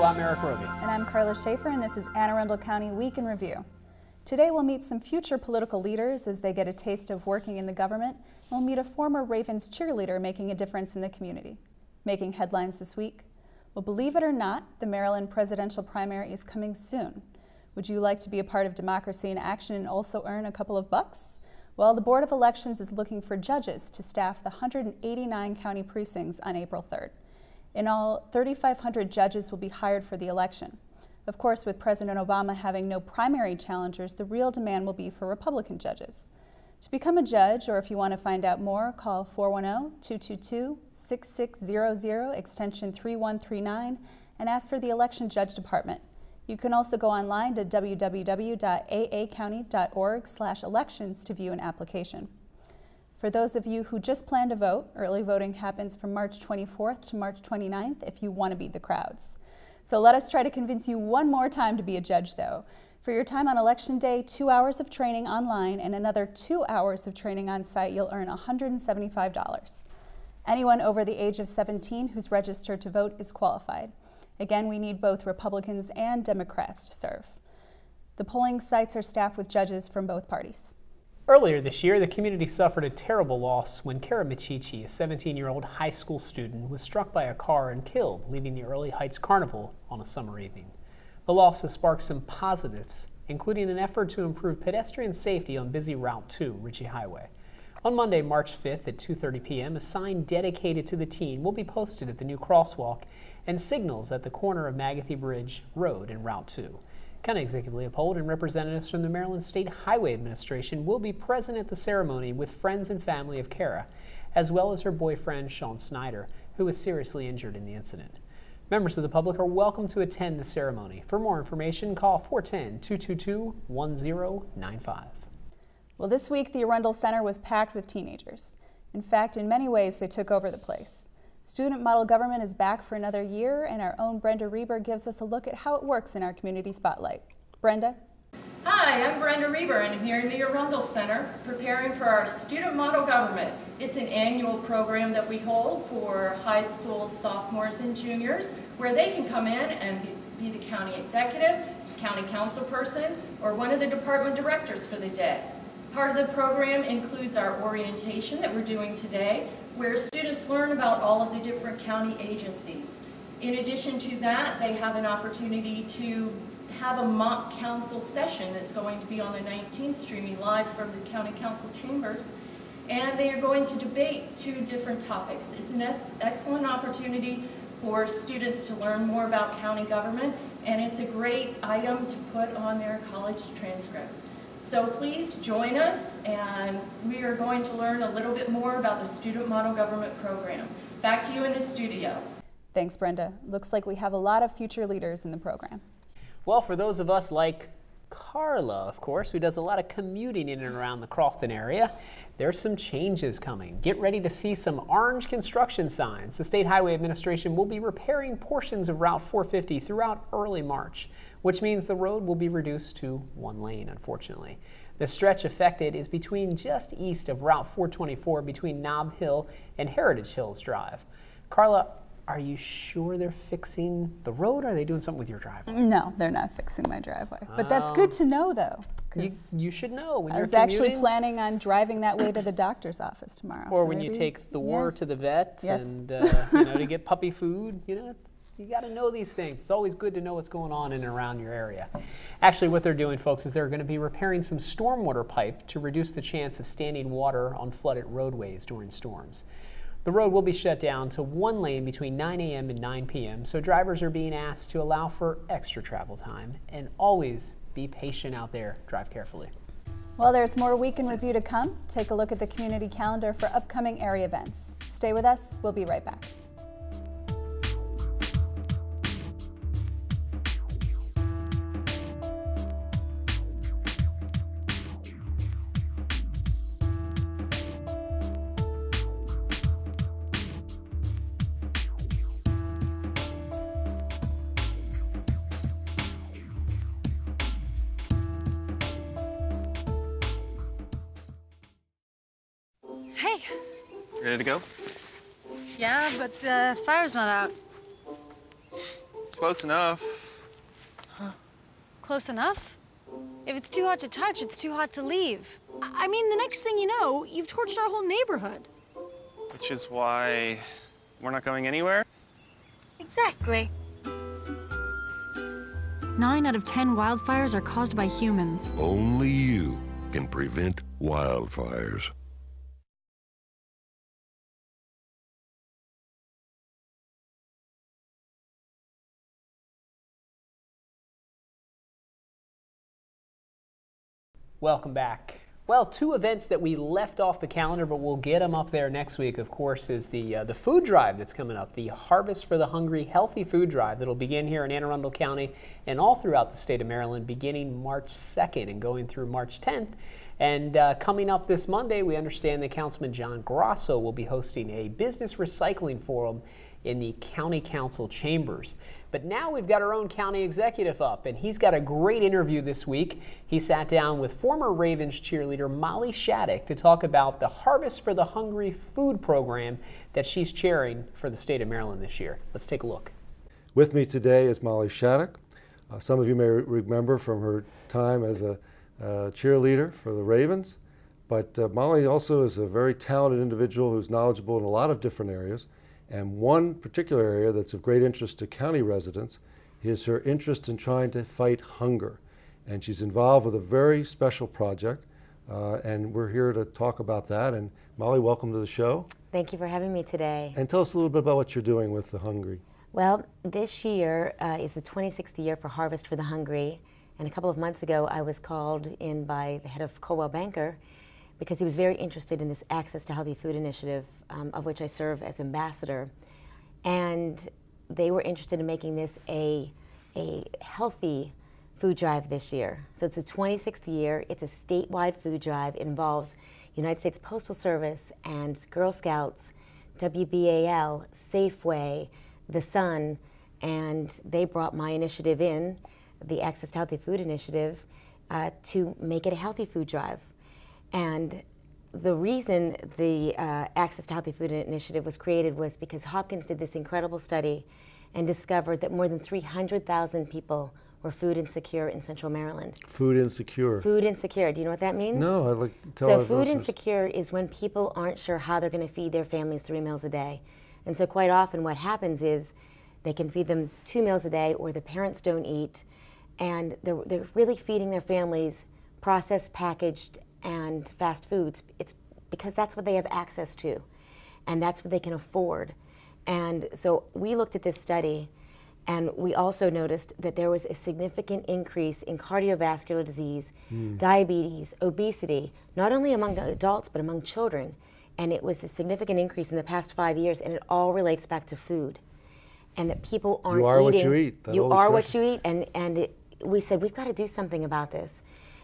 I'm Eric Roby. And I'm Karla Schaefer, and this is Anne Arundel County Week in Review. Today we'll meet some future political leaders as they get a taste of working in the government, and we'll meet a former Ravens cheerleader making a difference in the community. Making headlines this week? Well, believe it or not, the Maryland presidential primary is coming soon. Would you like to be a part of democracy in action and also earn a couple of bucks? Well, the Board of Elections is looking for judges to staff the 189 county precincts on April 3rd. In all, 3,500 judges will be hired for the election. Of course, with President Obama having no primary challengers, the real demand will be for Republican judges. To become a judge, or if you want to find out more, call 410-222-6600, extension 3139, and ask for the Election Judge Department. You can also go online to www.aacounty.org/elections to view an application. For those of you who just plan to vote, early voting happens from March 24th to March 29th if you want to beat the crowds. So let us try to convince you one more time to be a judge, though. For your time on Election Day, 2 hours of training online and another 2 hours of training on site, you'll earn $175. Anyone over the age of 17 who's registered to vote is qualified. Again, we need both Republicans and Democrats to serve. The polling sites are staffed with judges from both parties. Earlier this year, the community suffered a terrible loss when Kara Micciche, a 17-year-old high school student, was struck by a car and killed, leaving the Early Heights Carnival on a summer evening. The loss has sparked some positives, including an effort to improve pedestrian safety on busy Route 2, Ritchie Highway. On Monday, March 5th at 2:30 p.m., a sign dedicated to the teen will be posted at the new crosswalk and signals at the corner of Magathy Bridge Road and Route 2. County Executive Leopold and representatives from the Maryland State Highway Administration will be present at the ceremony with friends and family of Kara, as well as her boyfriend, Sean Snyder, who was seriously injured in the incident. Members of the public are welcome to attend the ceremony. For more information, call 410-222-1095. Well, this week the Arundel Center was packed with teenagers. In fact, in many ways, they took over the place. Student model government is back for another year, and our own Brenda Reiber gives us a look at how it works in our community spotlight. Brenda? Hi, I'm Brenda Reiber, and I'm here in the Arundel Center preparing for our student model government. It's an annual program that we hold for high school sophomores and juniors where they can come in and be the county executive, county council person, or one of the department directors for the day. Part of the program includes our orientation that we're doing today, where students learn about all of the different county agencies. In addition to that, they have an opportunity to have a mock council session that's going to be on the 19th, streaming live from the county council chambers, and they are going to debate 2 different topics. It's an excellent opportunity for students to learn more about county government, and it's a great item to put on their college transcripts. So please join us, and we are going to learn a little bit more about the Student Model Government Program. Back to you in the studio. Thanks, Brenda. Looks like we have a lot of future leaders in the program. Well, for those of us like Karla, of course, who does a lot of commuting in and around the Crofton area, there's some changes coming. Get ready to see some orange construction signs. The State Highway Administration will be repairing portions of Route 450 throughout early March, which means the road will be reduced to 1 lane, unfortunately. The stretch affected is between just east of Route 424 between Nob Hill and Heritage Hills Drive. Karla, are you sure they're fixing the road, or are they doing something with your driveway? No, they're not fixing my driveway. But that's good to know, though. You should know when I you're was actually commuting. planning on driving that way to the doctor's office tomorrow. Or so when maybe, you take Thor to the vet and Yes. to get puppy food, you got to know these things. It's always good to know what's going on in and around your area. Actually, what they're doing, folks, is they're going to be repairing some stormwater pipe to reduce the chance of standing water on flooded roadways during storms. The road will be shut down to 1 lane between 9 a.m. and 9 p.m., so drivers are being asked to allow for extra travel time, and always be patient out there. Drive carefully. Well, there's more Week in Review to come. Take a look at the community calendar for upcoming area events. Stay with us. We'll be right back. Hey. Ready to go? Yeah, but the fire's not out. It's close enough. Close enough? If it's too hot to touch, it's too hot to leave. I mean, the next thing you know, you've torched our whole neighborhood. Which is why we're not going anywhere? Exactly. 9 out of 10 wildfires are caused by humans. Only you can prevent wildfires. Welcome back. Well, 2 events that we left off the calendar, but we'll get them up there next week, of course, is the food drive that's coming up, the Harvest for the Hungry Healthy Food Drive that'll begin here in Anne Arundel County and all throughout the state of Maryland, beginning March 2nd and going through March 10th. And coming up this Monday, we understand that Councilman John Grosso will be hosting a business recycling forum in the County Council chambers. But now we've got our own county executive up, and he's got a great interview this week. He sat down with former Ravens cheerleader Molly Shattuck to talk about the Harvest for the Hungry food program that she's chairing for the state of Maryland this year. Let's take a look. With me today is Molly Shattuck. Some of you may remember from her time as a cheerleader for the Ravens, but Molly also is a very talented individual who's knowledgeable in a lot of different areas. And one particular area that's of great interest to county residents is her interest in trying to fight hunger. And she's involved with a very special project, and we're here to talk about that. And Molly, welcome to the show. Thank you for having me today. And tell us a little bit about what you're doing with the Hungry. Well, this year is the 26th year for Harvest for the Hungry. And a couple of months ago, I was called in by the head of Coldwell Banker because he was very interested in this Access to Healthy Food initiative, of which I serve as ambassador. And they were interested in making this a healthy food drive this year. So it's the 26th year. It's a statewide food drive. It involves United States Postal Service and Girl Scouts, WBAL, Safeway, The Sun, and they brought my initiative in, the Access to Healthy Food initiative, to make it a healthy food drive. And the reason the Access to Healthy Food initiative was created was because Hopkins did this incredible study and discovered that more than 300,000 people were food insecure in Central Maryland. Food insecure. Food insecure. Do you know what that means? No, I'd like to tell our So food listeners. insecure is when people aren't sure how they're going to feed their families 3 meals a day. And so quite often what happens is they can feed them 2 meals a day, or the parents don't eat, and they're really feeding their families processed, packaged, and fast foods. It's because that's what they have access to, and that's what they can afford. And so we looked at this study, and we also noticed that there was a significant increase in cardiovascular disease, diabetes, obesity, not only among adults, but among children. And it was a significant increase in the past 5 years, and it all relates back to food. And that people aren't eating. You are what you eat. You are what you eat, and we said, we've got to do something about this.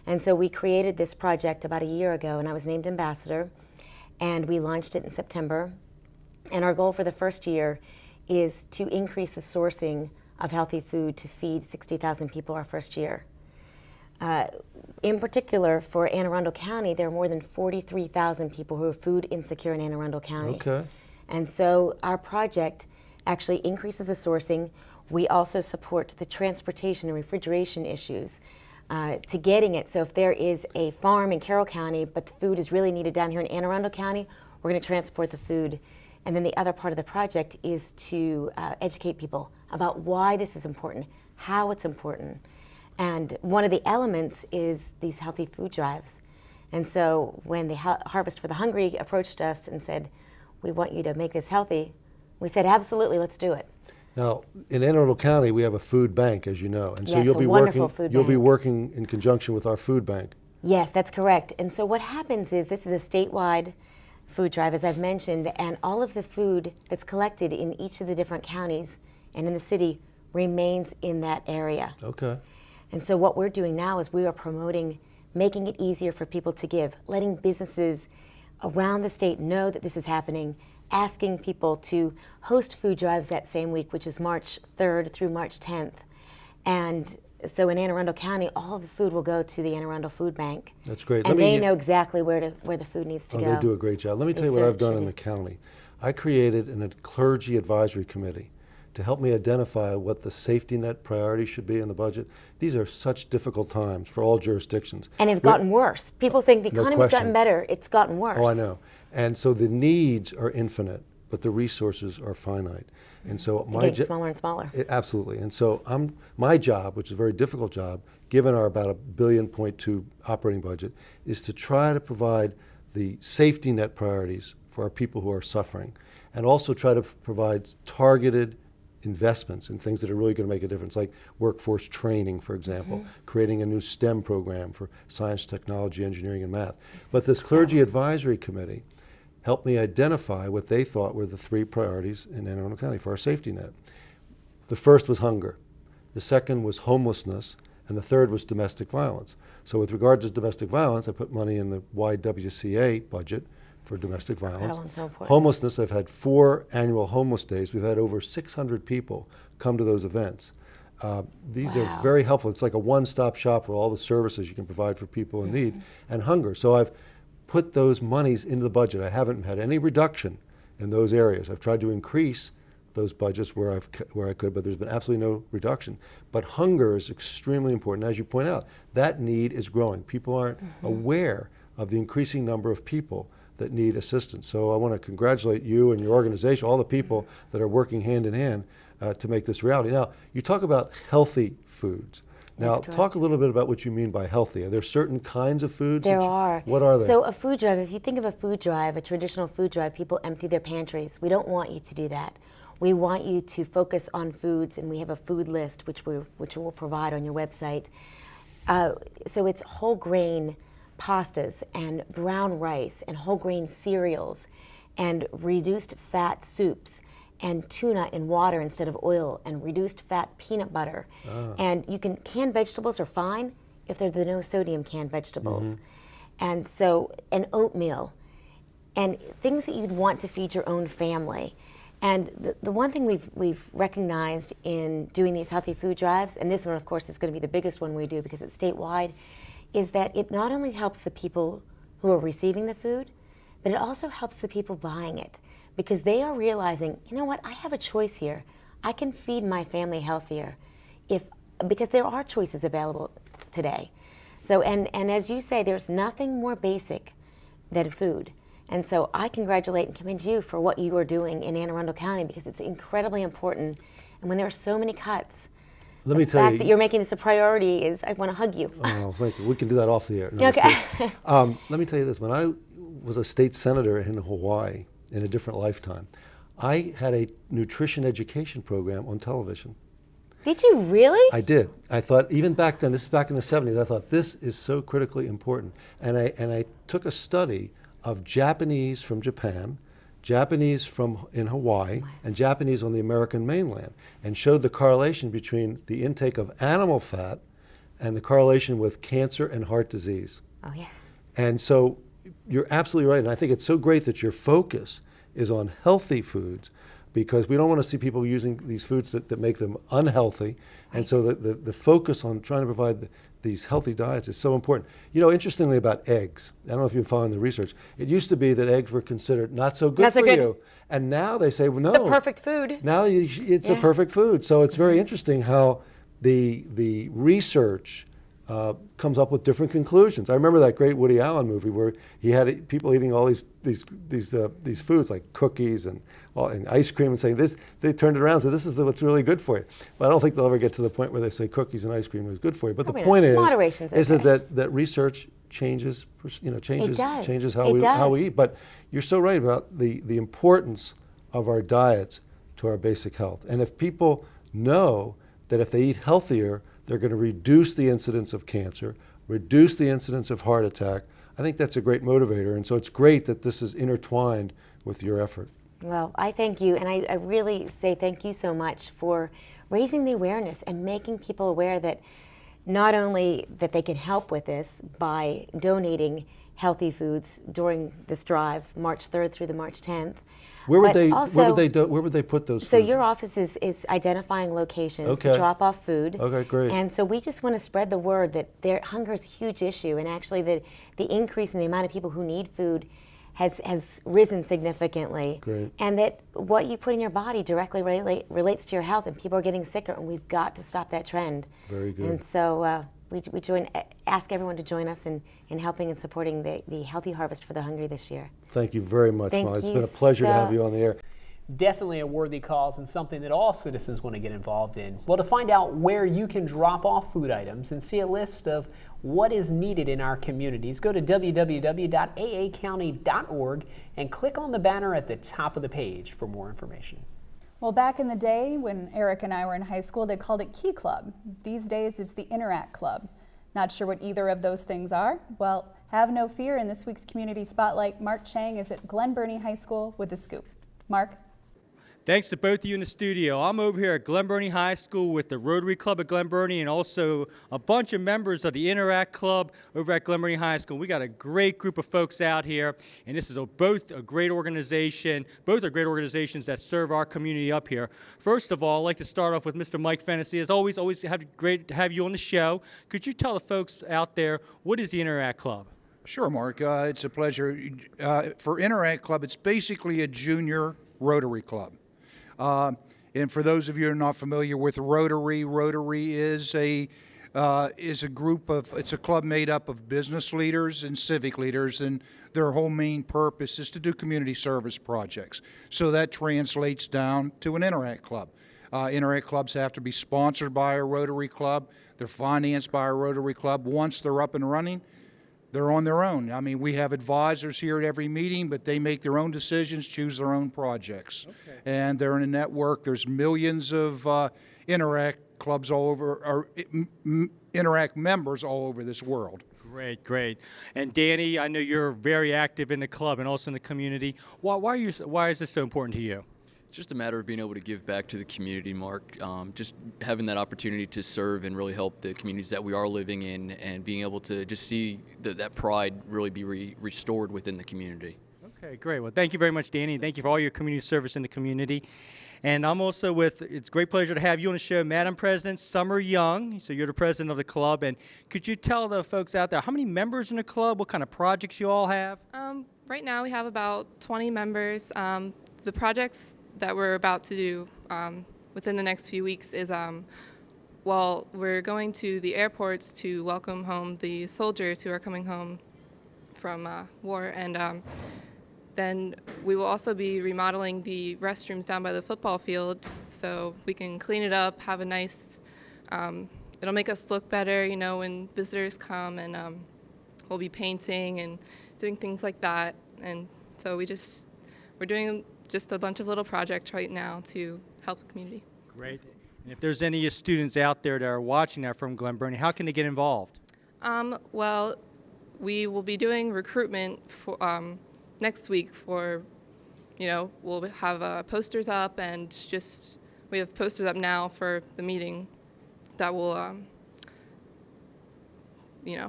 And so we created this project about a year ago, and I was named ambassador, and we launched it in September. And our goal for the first year is to increase the sourcing of healthy food to feed 60,000 people our first year. In particular, for Anne Arundel County, there are more than 43,000 people who are food insecure in Anne Arundel County. Okay. And so our project actually increases the sourcing. We also support the transportation and refrigeration issues to getting it. So if there is a farm in Carroll County, but the food is really needed down here in Anne Arundel County, we're going to transport the food. And then the other part of the project is to educate people about why this is important, how it's important. And one of the elements is these healthy food drives. And so when the Harvest for the Hungry approached us and said, we want you to make this healthy, we said, absolutely, let's do it. Now, in Anne Arundel County, we have a food bank, as you know, and so Yes, you'll a be wonderful working. food You'll be bank. working in conjunction with our food bank. Yes, that's correct. And so what happens is this is a statewide food drive, as I've mentioned, and all of the food that's collected in each of the different counties and in the city remains in that area. Okay. And so what we're doing now is we are promoting making it easier for people to give, letting businesses around the state know that this is happening, asking people to host food drives that same week, which is March 3rd through March 10th. And so in Anne Arundel County, all of the food will go to the Anne Arundel Food Bank. That's great. And they know exactly where the food needs to go. They do a great job. Let me They tell you what I've done certainly in do. the county. I created a clergy advisory committee to help me identify what the safety net priorities should be in the budget. These are such difficult times for all jurisdictions. And it's gotten worse. People think the No economy's question. gotten better. It's gotten worse. Oh, I know. And so the needs are infinite, but the resources are finite. And so And getting smaller and smaller. Absolutely. And so my job, which is a very difficult job, given our about $1.2 billion operating budget, is to try to provide the safety net priorities for our people who are suffering, and also try to provide targeted investments in things that are really going to make a difference, like workforce training, for example, creating a new STEM program for science, technology, engineering, and math. But this clergy advisory committee helped me identify what they thought were the 3 priorities in Anne Arundel County for our safety net. The first was hunger, the second was homelessness, and the third was domestic violence. So with regard to domestic violence, I put money in the YWCA budget for domestic violence. So Homelessness, I've had 4 annual homeless days. We've had over 600 people come to those events. These are very helpful. It's like a one-stop shop for all the services you can provide for people in need. And hunger. So I've put those monies into the budget. I haven't had any reduction in those areas. I've tried to increase those budgets where I could, but there's been absolutely no reduction. But hunger is extremely important. As you point out, that need is growing. People aren't aware of the increasing number of people that need assistance. So I want to congratulate you and your organization, all the people that are working hand in hand to make this reality. Now, you talk about healthy foods. Now, talk a little bit about what you mean by healthy. Are there certain kinds of foods? There are. What are they? So a food drive, if you think of a food drive, a traditional food drive, people empty their pantries. We don't want you to do that. We want you to focus on foods, and we have a food list which we'll provide on your website. So it's whole grain pastas and brown rice and whole grain cereals and reduced fat soups and tuna in water instead of oil and reduced fat peanut butter. And you can, canned vegetables are fine if they're the no sodium canned vegetables. And so, and oatmeal and things that you'd want to feed your own family. And the one thing we've recognized in doing these healthy food drives, and this one of course is going to be the biggest one we do because it's statewide, is that it not only helps the people who are receiving the food, but it also helps the people buying it, because they are realizing, you know what, I have a choice here. I can feed my family healthier because there are choices available today. So, and as you say, there's nothing more basic than food. And so I congratulate and commend you for what you are doing in Anne Arundel County, because it's incredibly important. And when there are so many cuts, Let me the tell fact you, that you're making this a priority is, I want to hug you. Oh, thank you. We can do that off the air. No, Okay. let me tell you this. When I was a state senator in Hawaii in a different lifetime, I had a nutrition education program on television. Did you really? I did. I thought, even back then, this is back in the 70s, I thought this is so critically important. And I took a study of Japanese from Japan, Japanese in Hawaii, and Japanese on the American mainland, and showed the correlation between the intake of animal fat and the correlation with cancer and heart disease. Oh, yeah. And so you're absolutely right. And I think it's so great that your focus is on healthy foods, because we don't want to see people using these foods that make them unhealthy. And so the focus on trying to provide these healthy diets is so important. You know, interestingly about eggs, I don't know if you've been following the research, it used to be that eggs were considered not so good for you. And now they say, well, no. The perfect food. Now it's a perfect food. So it's very interesting how the research comes up with different conclusions. I remember that great Woody Allen movie where he had people eating all these foods like cookies and ice cream, and saying this. They turned it around and said, "This is what's really good for you." But I don't think they'll ever get to the point where they say cookies and ice cream is good for you. But the point is that research changes how we eat. But you're so right about the importance of our diets to our basic health. And if people know that if they eat healthier, they're going to reduce the incidence of cancer, reduce the incidence of heart attack, I think that's a great motivator. And so it's great that this is intertwined with your effort. Well, I thank you, and I really say thank you so much for raising the awareness and making people aware that not only that they can help with this by donating healthy foods during this drive, March 3rd through the March 10th. Where would they put those So foods? your office is identifying locations Okay. to drop off food. Okay, great. And so we just want to spread the word that hunger is a huge issue, and actually the increase in the amount of people who need food has risen significantly. Great. And that what you put in your body directly relates to your health, and people are getting sicker, and we've got to stop that trend. Very good. And so we ask everyone to join us in helping and supporting the Healthy Harvest for the Hungry this year. Thank you very much, Thank Molly. It's you been a pleasure to have you on the air. Definitely a worthy cause and something that all citizens want to get involved in. Well, to find out where you can drop off food items and see a list of what is needed in our communities, go to www.aacounty.org and click on the banner at the top of the page for more information. Well, back in the day when Eric and I were in high school, they called it Key Club. These days it's the Interact Club. Not sure what either of those things are? Well, have no fear. In this week's Community Spotlight, Mark Chang is at Glen Burnie High School with the scoop. Mark? Thanks to both of you in the studio. I'm over here at Glen Burnie High School with the Rotary Club at Glen Burnie and also a bunch of members of the Interact Club over at Glen Burnie High School. We got a great group of folks out here, and this is both a great organization. Both are great organizations that serve our community up here. First of all, I'd like to start off with Mr. Mike Fennessy. As always great to have you on the show. Could you tell the folks out there, what is the Interact Club? Sure, Mark. It's a pleasure. For Interact Club, it's basically a junior Rotary Club. And for those of you who are not familiar with Rotary, Rotary is a club made up of business leaders and civic leaders, and their whole main purpose is to do community service projects. So that translates down to an Interact Club. Interact Clubs have to be sponsored by a Rotary Club. They're financed by a Rotary Club. Once they're up and running, they're on their own. I mean, we have advisors here at every meeting, but they make their own decisions, choose their own projects. Okay. And they're in a network. There's millions of Interact clubs all over, or Interact members all over this world. Great, great. And Danny, I know you're very active in the club and also in the community. Why is this so important to you? Just a matter of being able to give back to the community, Mark. Just having that opportunity to serve and really help the communities that we are living in, and being able to just see that pride really be restored within the community. Okay, great. Well, thank you very much, Danny. Thank you for all your community service in the community. And I'm also it's a great pleasure to have you on the show, Madam President Summer Young. So you're the president of the club. And could you tell the folks out there how many members in the club, what kind of projects you all have? Right now we have about 20 members. The projects that we're about to do within the next few weeks is, we're going to the airports to welcome home the soldiers who are coming home from war, and then we will also be remodeling the restrooms down by the football field so we can clean it up, have a nice, it'll make us look better, you know, when visitors come, and we'll be painting and doing things like that. And so we're doing just a bunch of little projects right now to help the community. Great. And if there's any students out there that are watching that from Glen Burnie, how can they get involved? Well, we will be doing recruitment for next week for, we'll have posters up, and we have posters up now for the meeting that will,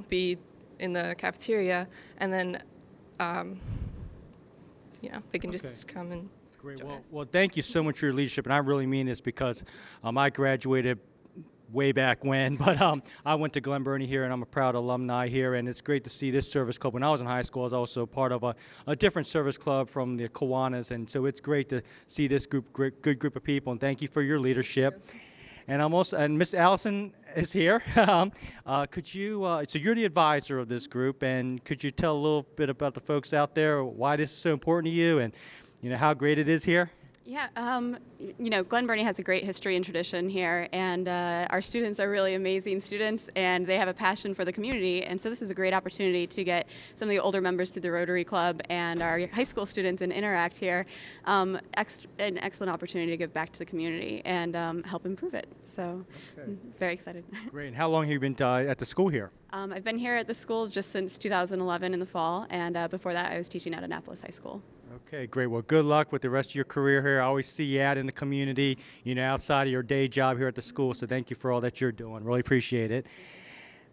be in the cafeteria, and then they can just come and Great. join us. Well, thank you so much for your leadership, and I really mean this because I graduated way back when, but I went to Glen Burnie here, and I'm a proud alumni here, and it's great to see this service club. When I was in high school, I was also part of a different service club from the Kiwanis, and so it's great to see this good group of people, and thank you for your leadership. And Miss Allison is here. Could you, so you're the advisor of this group, and could you tell a little bit about the folks out there, why this is so important to you, and how great it is here? Yeah, Glen Burnie has a great history and tradition here, and our students are really amazing students, and they have a passion for the community, and so this is a great opportunity to get some of the older members to the Rotary Club and our high school students and Interact here, an excellent opportunity to give back to the community and help improve it. So I'm very excited. Great. And how long have you been at the school here? I've been here at the school just since 2011 in the fall, and before that I was teaching at Annapolis High School. Okay, great. Well, good luck with the rest of your career here. I always see you out in the community, outside of your day job here at the school, so thank you for all that you're doing. Really appreciate it.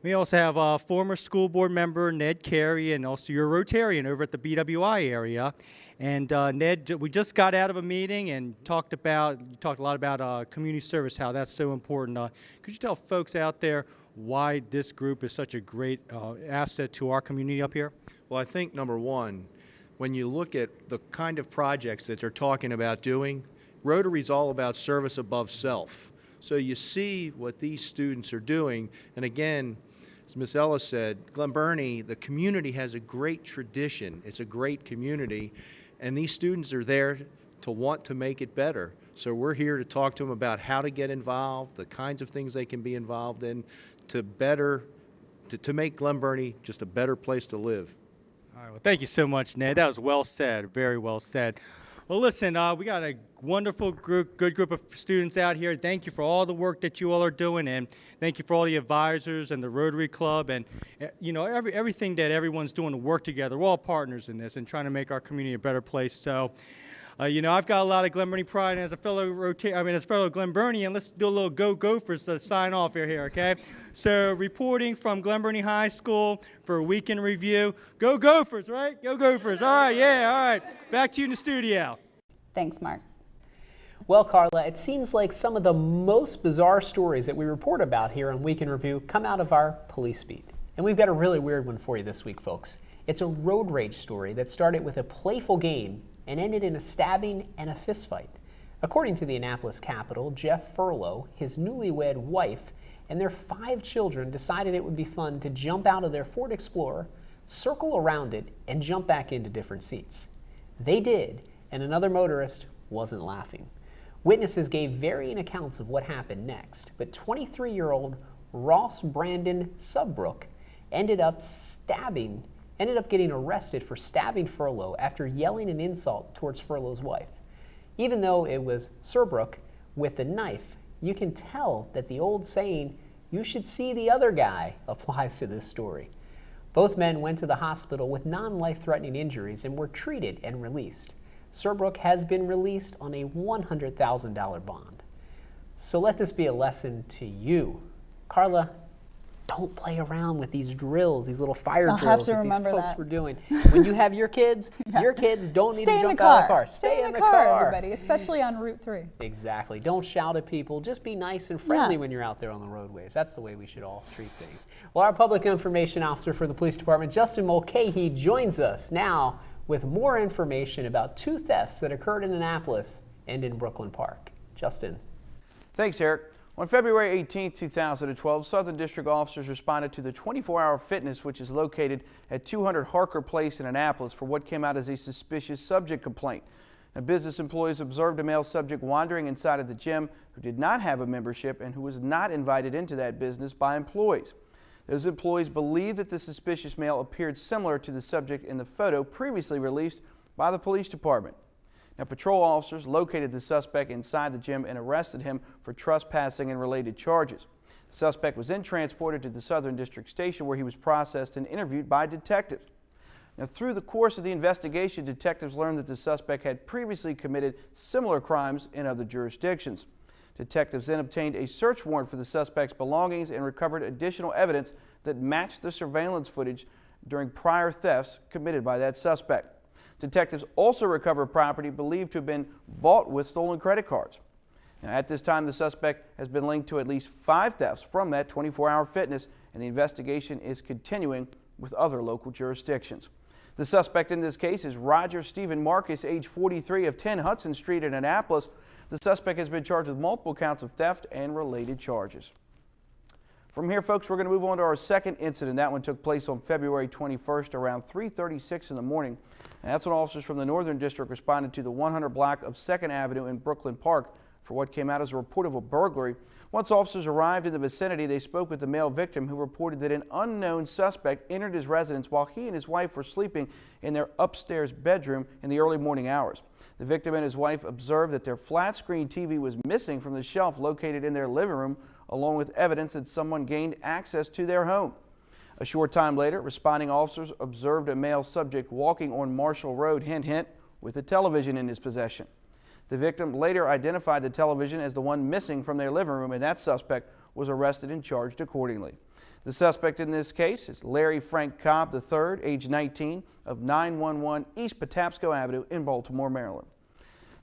We also have former school board member Ned Carey, and also your Rotarian over at the BWI area. And Ned, we just got out of a meeting and you talked a lot about community service, how that's so important. Could you tell folks out there why this group is such a great asset to our community up here? Well, I think number one, when you look at the kind of projects that they're talking about doing, Rotary's all about service above self. So you see what these students are doing, and again, as Ms. Ellis said, Glen Burnie, the community has a great tradition. It's a great community, and these students are there to want to make it better. So we're here to talk to them about how to get involved, the kinds of things they can be involved in to make Glen Burnie just a better place to live. All right, well, thank you so much, Ned. That was well said, very well said. Well, listen, we got a wonderful group, good group of students out here. Thank you for all the work that you all are doing, and thank you for all the advisors and the Rotary Club, and you know everything that everyone's doing to work together. We're all partners in this and trying to make our community a better place. So, you know, I've got a lot of Glen Burnie pride, and as a fellow Glen Burnie, and let's do a little go Gophers to sign off here, okay? So, reporting from Glen Burnie High School for a weekend review. Go Gophers, right? Go Gophers. All right, yeah, all right. Back to you in the studio. Thanks, Mark. Well, Karla, it seems like some of the most bizarre stories that we report about here on Week in Review come out of our police beat. And we've got a really weird one for you this week, folks. It's a road rage story that started with a playful game and ended in a stabbing and a fistfight. According to the Annapolis Capital, Jeff Furlow, his newlywed wife, and their 5 children decided it would be fun to jump out of their Ford Explorer, circle around it, and jump back into different seats. They did, and another motorist wasn't laughing. Witnesses gave varying accounts of what happened next, but 23-year-old Ross Brandon Subbrook ended up getting arrested for stabbing Furlow after yelling an insult towards Furlow's wife. Even though it was Subbrook with the knife, you can tell that the old saying, "You should see the other guy," applies to this story. Both men went to the hospital with non-life-threatening injuries and were treated and released. Subbrook has been released on a $100,000 bond. So let this be a lesson to you. Karla, don't play around with these drills, these little fire drills that these folks were doing. When you have your kids, your kids don't need to jump out of the car. Stay in the car, everybody, especially on Route 3. Exactly. Don't shout at people. Just be nice and friendly when you're out there on the roadways. That's the way we should all treat things. Well, our public information officer for the police department, Justin Mulcahy, joins us now with more information about 2 thefts that occurred in Annapolis and in Brooklyn Park. Justin. Thanks, Eric. On February 18, 2012, Southern District officers responded to the 24-Hour Fitness, which is located at 200 Harker Place in Annapolis, for what came out as a suspicious subject complaint. Now, business employees observed a male subject wandering inside of the gym who did not have a membership and who was not invited into that business by employees. Those employees believed that the suspicious male appeared similar to the subject in the photo previously released by the police department. Now, patrol officers located the suspect inside the gym and arrested him for trespassing and related charges. The suspect was then transported to the Southern District Station, where he was processed and interviewed by detectives. Now, through the course of the investigation, detectives learned that the suspect had previously committed similar crimes in other jurisdictions. Detectives then obtained a search warrant for the suspect's belongings and recovered additional evidence that matched the surveillance footage during prior thefts committed by that suspect. Detectives also recovered property believed to have been bought with stolen credit cards. Now, at this time, the suspect has been linked to at least 5 thefts from that 24-Hour Fitness, and the investigation is continuing with other local jurisdictions. The suspect in this case is Roger Stephen Marcus, age 43, of 10 Hudson Street in Annapolis. The suspect has been charged with multiple counts of theft and related charges. From here, folks, we're going to move on to our second incident. That one took place on February 21st around 3:36 in the morning. And that's when officers from the Northern District responded to the 100 block of 2nd Avenue in Brooklyn Park for what came out as a report of a burglary. Once officers arrived in the vicinity, they spoke with the male victim, who reported that an unknown suspect entered his residence while he and his wife were sleeping in their upstairs bedroom in the early morning hours. The victim and his wife observed that their flat-screen TV was missing from the shelf located in their living room, along with evidence that someone gained access to their home. A short time later, responding officers observed a male subject walking on Marshall Road, hint, hint, with a television in his possession. The victim later identified the television as the one missing from their living room, and that suspect was arrested and charged accordingly. The suspect in this case is Larry Frank Cobb III, age 19, of 911 East Patapsco Avenue in Baltimore, Maryland.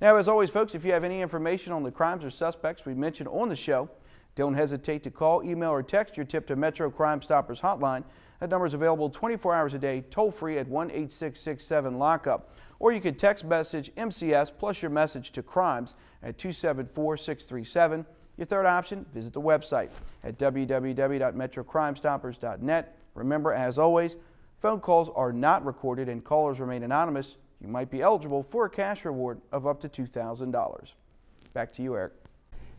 Now, as always, folks, if you have any information on the crimes or suspects we mentioned on the show, don't hesitate to call, email, or text your tip to Metro Crime Stoppers hotline. That number is available 24 hours a day, toll-free at 1-866-7-LOCK-UP. Or you can text message MCS plus your message to crimes at 274-637. Your third option, visit the website at www.metrocrimestoppers.net. Remember, as always, phone calls are not recorded and callers remain anonymous. You might be eligible for a cash reward of up to $2,000. Back to you, Eric.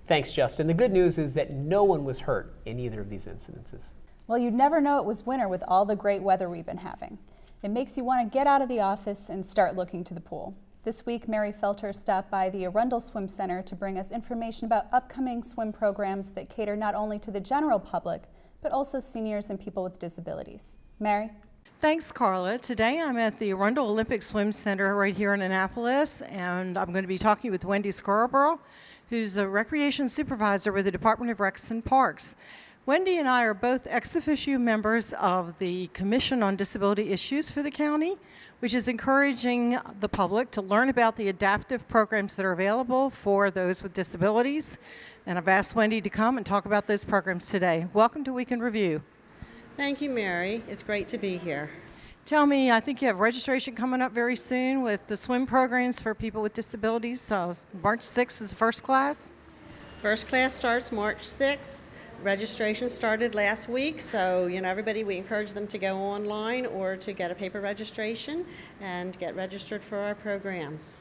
Thanks, Justin. The good news is that no one was hurt in either of these incidences. Well, you'd never know it was winter with all the great weather we've been having. It makes you want to get out of the office and start looking to the pool. This week, Mary Felter stopped by the Arundel Swim Center to bring us information about upcoming swim programs that cater not only to the general public, but also seniors and people with disabilities. Mary? Thanks, Karla. Today I'm at the Arundel Olympic Swim Center right here in Annapolis, and I'm going to be talking with Wendy Scarborough, who's a recreation supervisor with the Department of Recs and Parks. Wendy and I are both ex officio members of the Commission on Disability Issues for the county, which is encouraging the public to learn about the adaptive programs that are available for those with disabilities. And I've asked Wendy to come and talk about those programs today. Welcome to Week in Review. Thank you, Mary. It's great to be here. Tell me, I think you have registration coming up very soon with the swim programs for people with disabilities. So March 6th is first class? First class starts March 6th. Registration started last week, so everybody, we encourage them to go online or to get a paper registration and get registered for our programs.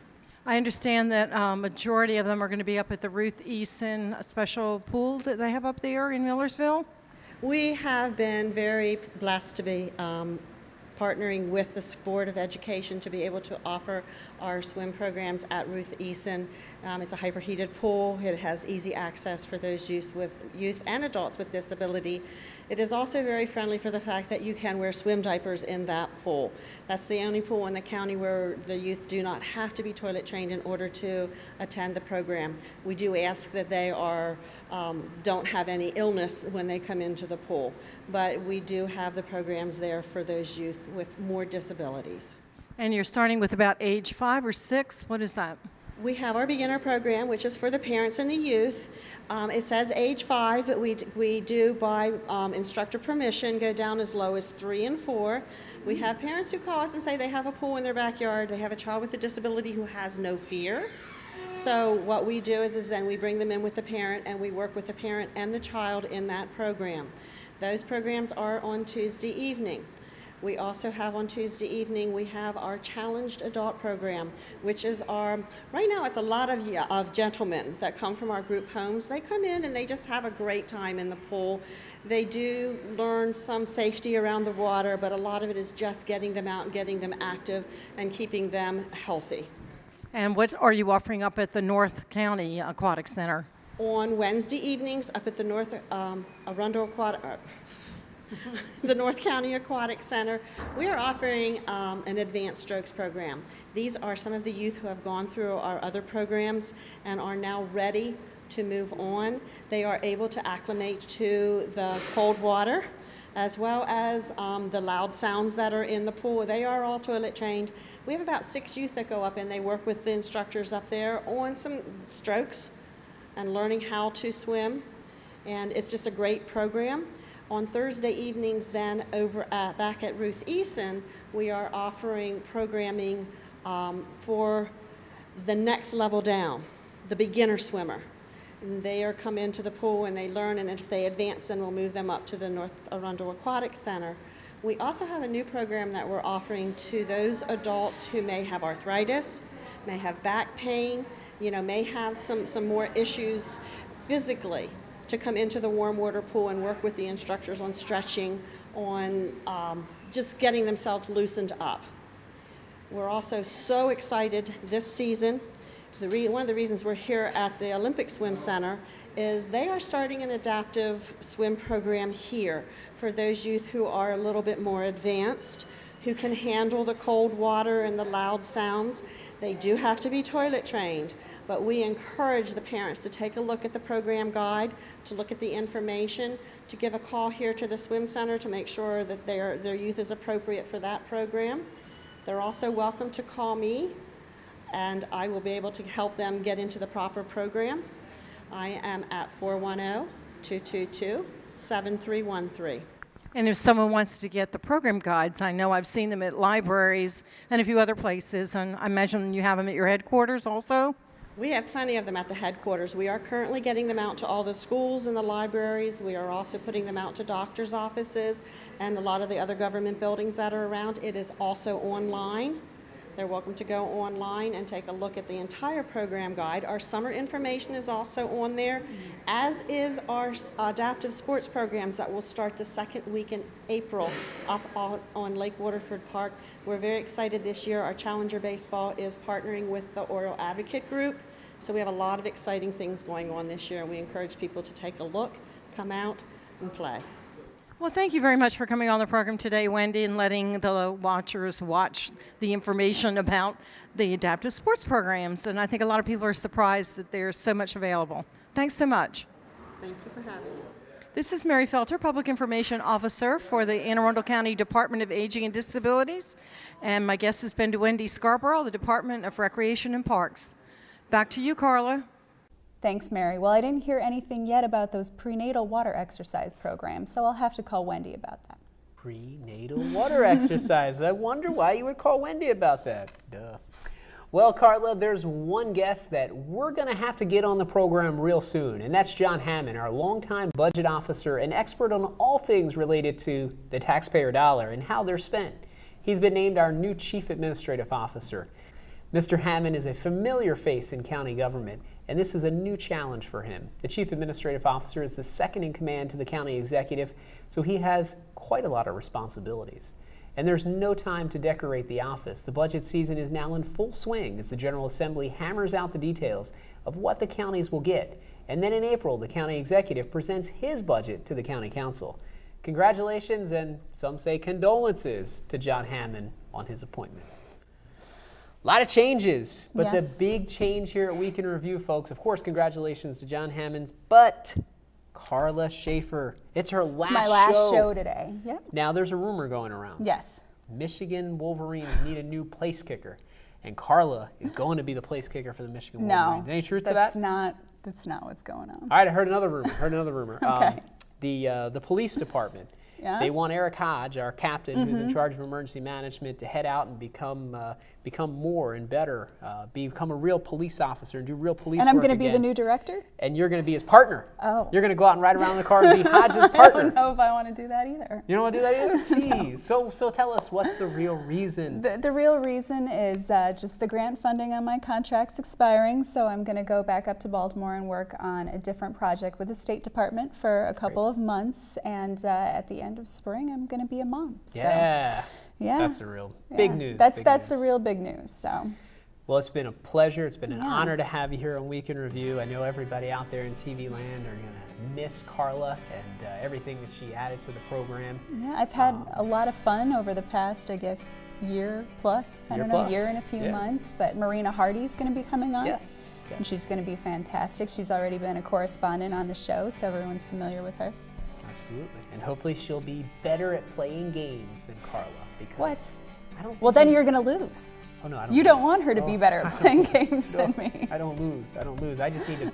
I understand that majority of them are going to be up at the Ruth Eason special pool that they have up there in Millersville. We have been very blessed to be partnering with the Board of Education to be able to offer our swim programs at Ruth Eason. It's a hyperheated pool. It has easy access for those youth and adults with disability. It is also very friendly for the fact that you can wear swim diapers in that pool. That's the only pool in the county where the youth do not have to be toilet trained in order to attend the program. We do ask that they don't have any illness when they come into the pool, but we do have the programs there for those youth with more disabilities. And you're starting with about age 5 or 6. What is that? We have our beginner program, which is for the parents and the youth. It says age 5, but we do, by instructor permission, go down as low as 3 and 4. We have parents who call us and say they have a pool in their backyard. They have a child with a disability who has no fear. So what we do is then we bring them in with the parent, and we work with the parent and the child in that program. Those programs are on Tuesday evening. We also have on Tuesday evening, we have our Challenged Adult program, which is right now it's a lot of gentlemen that come from our group homes. They come in and they just have a great time in the pool. They do learn some safety around the water, but a lot of it is just getting them out and getting them active and keeping them healthy. And what are you offering up at the North County Aquatic Center? On Wednesday evenings up at the North the North County Aquatic Center, we are offering an advanced strokes program. These are some of the youth who have gone through our other programs and are now ready to move on. They are able to acclimate to the cold water as well as the loud sounds that are in the pool. They are all toilet trained. We have about 6 youth that go up and they work with the instructors up there on some strokes and learning how to swim, and it's just a great program. On Thursday evenings then back at Ruth Eason, we are offering programming for the next level down, the beginner swimmer. And they come into the pool and they learn, and if they advance then we'll move them up to the North Arundel Aquatic Center. We also have a new program that we're offering to those adults who may have arthritis, may have back pain, may have some more issues physically, to come into the warm water pool and work with the instructors on stretching, on just getting themselves loosened up. We're also so excited this season. One of the reasons we're here at the Olympic Swim Center is they are starting an adaptive swim program here for those youth who are a little bit more advanced, who can handle the cold water and the loud sounds. They do have to be toilet trained, but we encourage the parents to take a look at the program guide, to look at the information, to give a call here to the swim center to make sure that their youth is appropriate for that program. They're also welcome to call me, and I will be able to help them get into the proper program. I am at 410-222-7313. And if someone wants to get the program guides, I know I've seen them at libraries and a few other places, and I imagine you have them at your headquarters also? We have plenty of them at the headquarters. We are currently getting them out to all the schools and the libraries. We are also putting them out to doctors' offices and a lot of the other government buildings that are around. It is also online. They're welcome to go online and take a look at the entire program guide. Our summer information is also on there, as is our adaptive sports programs that will start the second week in April up on Lake Waterford Park. We're very excited this year. Our Challenger Baseball is partnering with the Oral Advocate Group. So we have a lot of exciting things going on this year, and we encourage people to take a look, come out, and play. Well, thank you very much for coming on the program today, Wendy, and letting the watchers watch the information about the adaptive sports programs. And I think a lot of people are surprised that there's so much available. Thanks so much. Thank you for having me. This is Mary Felter, Public Information Officer for the Anne Arundel County Department of Aging and Disabilities. And my guest has been Wendy Scarborough, the Department of Recreation and Parks. Back to you, Karla. Thanks, Mary. Well, I didn't hear anything yet about those prenatal water exercise programs, so I'll have to call Wendy about that. Prenatal water exercise. I wonder why you would call Wendy about that. Duh. Well, Karla, there's one guest that we're going to have to get on the program real soon, and that's John Hammond, our longtime budget officer and expert on all things related to the taxpayer dollar and how they're spent. He's been named our new Chief Administrative Officer. Mr. Hammond is a familiar face in county government, and this is a new challenge for him. The Chief Administrative Officer is the second in command to the county executive, so he has quite a lot of responsibilities. And there's no time to decorate the office. The budget season is now in full swing as the General Assembly hammers out the details of what the counties will get. And then in April, the county executive presents his budget to the county council. Congratulations, and some say condolences, to John Hammond on his appointment. A lot of changes, but Yes. the big change here at Week in Review, folks, of course, congratulations to John Hammond, but Karla Schaefer, it's her last my last show today. Yep. Now there's a rumor going around. Yes. Michigan Wolverines need a new place kicker, and Karla is going to be the place kicker for the Michigan No. Wolverines. Any truth to that? That's not what's going on. All right, I heard another rumor. Okay. The police department. Yeah. They want Eric Hodge, our captain, who's in Mhm. charge of emergency management, to head out and become more and better, become a real police officer and do real police work And I'm going to be again. the new director? And you're going to be his partner. Oh. You're going to go out and ride around in the car and be Hodge's partner. I don't know if I want to do that either. You don't want to do that either? Jeez. So tell us, what's the real reason? The real reason is just the grant funding on my contract's expiring, so I'm going to go back up to Baltimore and work on a different project with the State Department for a couple of months, and at the end of spring I'm going to be a mom. Yeah. So, yeah. That's the real big news. That's big the real big news. So. Well, it's been a pleasure. It's been an Yeah. honor to have you here on Week in Review. I know everybody out there in TV land are going to miss Karla and everything that she added to the program. Yeah, I've had a lot of fun over the past, I guess, year plus. I don't know, year and a few months. But Marina Hardy's going to be coming on. Yes. And she's going to be fantastic. She's already been a correspondent on the show, so everyone's familiar with her. Absolutely. And hopefully she'll be better at playing games than Karla. Because What? I don't Well, then you're going to lose. Oh, no, I don't You don't lose. want her to be Oh, better I at don't playing lose. games than No, me. I don't lose. I just need to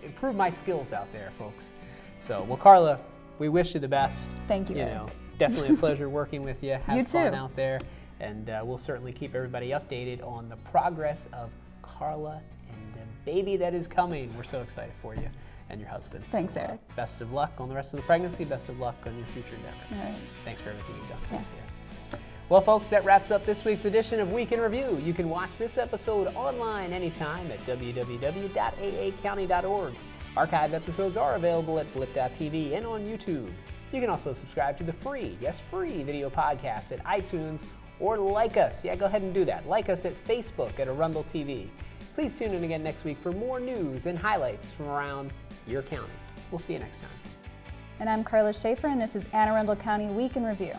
improve my skills out there, folks. So, well, Karla, we wish you the best. Thank you, You Eric. know, definitely a pleasure working with you. Have You fun too. out there. And we'll certainly keep everybody updated on the progress of Karla and the baby that is coming. We're so excited for you and your husband. Thanks, So, Eric. Best of luck on the rest of the pregnancy. Best of luck on your future endeavors. All right. Thanks for everything you've done. Yeah. Appreciate it. Well, folks, that wraps up this week's edition of Week in Review. You can watch this episode online anytime at www.aacounty.org. Archived episodes are available at blip.tv and on YouTube. You can also subscribe to the free video podcast at iTunes, or like us. Yeah, go ahead and do that. Like us at Facebook at Arundel TV. Please tune in again next week for more news and highlights from around your county. We'll see you next time. And I'm Karla Schaefer, and this is Anne Arundel County Week in Review.